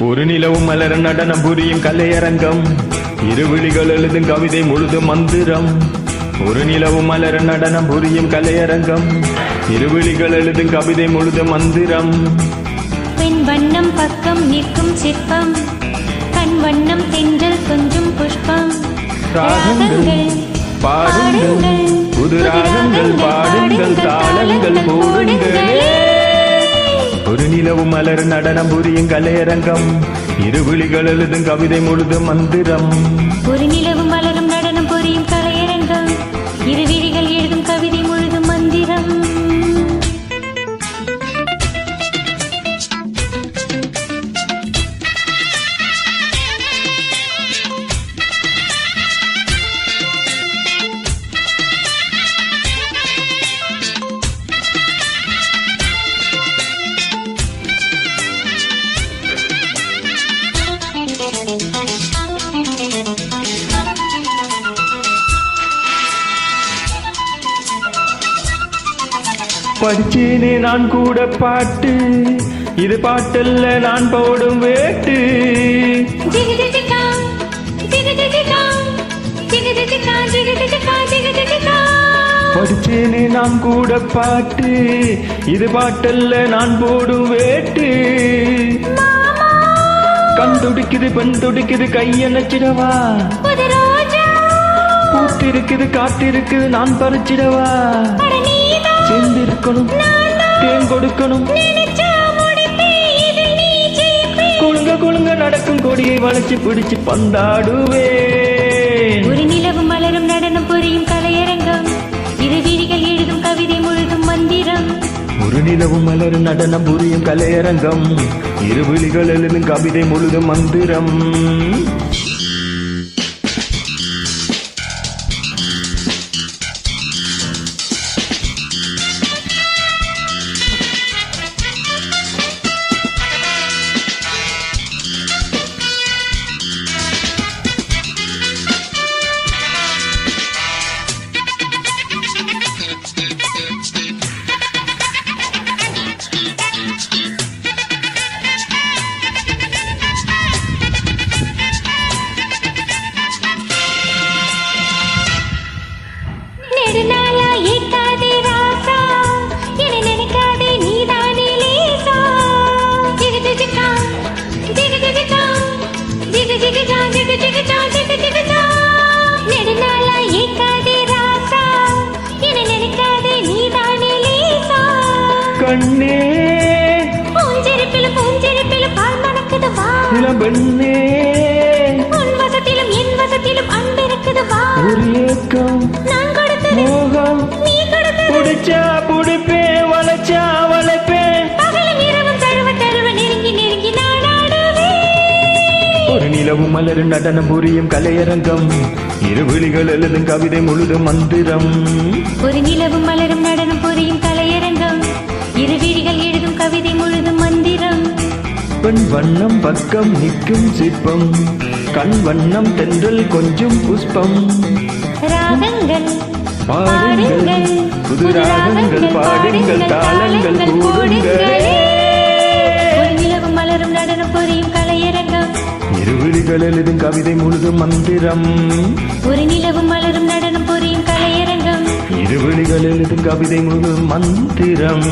ஒரு நிலவும் மலர நடனம் புரியும் கலையரங்கம், இருவிழிகள் எழுதும் கவிதை முழுதும் மந்திரம். ஒரு நிலவும் மலர நடனம் புரியும் கலையரங்கம், இருவிழிகள் எழுதும் கவிதை முழுதும் மந்திரம். பெண் வண்ணம் பக்கம் நிற்கும் சிற்பம், கண் வண்ணம் தென்றல் கொஞ்சம் புஷ்பம். ராகங்கள் பாடுங்கள், புது ராகங்கள் பாடுங்கள், தாளங்கள் போடுங்கள். ஒரு நிலவும் மலர் நடனம் புரியும் கலையரங்கம், இருவிழிகள் எழுதும் கவிதை முழுதும் மந்திரம். ஒரு நிலவும் மலரும் நடனம் புரியும் கலையரங்கம், இருவிழிகள் எழுதும் கவிதை முழுதும் மந்திரம். படிச்சேனே நான் கூட பாட்டு, இது பாட்டல்ல நான் போடும் வேட்டு. படிச்சேனே நான் கூட பாட்டு, இது பாட்டல்ல நான் போடும் வேட்டு. கண் துடிக்குது பெண் துடிக்குது கையணைச்சிடவா, பூத்திருக்குது காத்திருக்குது நான் பறிச்சிடவா. சேர்ந்திருக்கணும் தேன் கொடுக்கணும், குழுங்க குழுங்க நடக்கும் கொடியை வளைச்சு பிடிச்சு பந்தாடுவேன். ஒரு நிலவும் மலரும் நடனம் புரியும் கலையரங்கம், இருவிழிகள் எழுதும் கவிதை முழுதும் மந்திரம். ஒரு நிலவும் மலரும் நடனம் புரியும் கலையரங்கம், இருவிழிகள் எழுதும் கவிதை முழுதும் மந்திரம். கண்ணே பூஞ்செரிப்பிலும் பூஞ்செரிப்பிலும் பால் மணக்குது வா, இளம்பெண்ணே உன் வசத்திலும் என் வசத்திலும் அன்பு இருக்குது வா. ஒரு ஏக்கம் நான் கொடுத்தது மோகம், நீ கொடுத்தது, புடிச்சா புடிப்பேன் வளைச்சா வளைப்பேன். பகலும் இரவும் தழுவ தழுவ நெருங்கி நெருங்கி நாடாடுவே. ஒரு நிலவும் மலர் நடனம் புரியும் கலையரங்கம், இருவிழிகள் எழுதும் கவிதை முழுதும் மந்திரம். ஒரு நிலவும் மலரும் நடனம் புரியும் கலையரங்கம், இருவிழிகள் எழுதும் கவிதை முழுதும் மந்திரம். பெண் வண்ணம் பக்கம் நிற்கும் சிற்பம், கண் வண்ணம் தென்றல் கொஞ்சம் புஷ்பம். ராகங்கள் பாடுங்கள், புது ராகங்கள் பாடுங்கள், தாளங்கள் போடுங்கள். ஒரு நிலவும் மலரும் நடனம் புரியும் கலையரங்கம், இருவிழிகள் எழுதும் கவிதை முழுதும் மந்திரம். ஒரு நிலவும் மலரும் நடனம் புரியும் கலையரங்கம், இருவிழிகள் எழுதும் கவிதை முழுதும் மந்திரம்.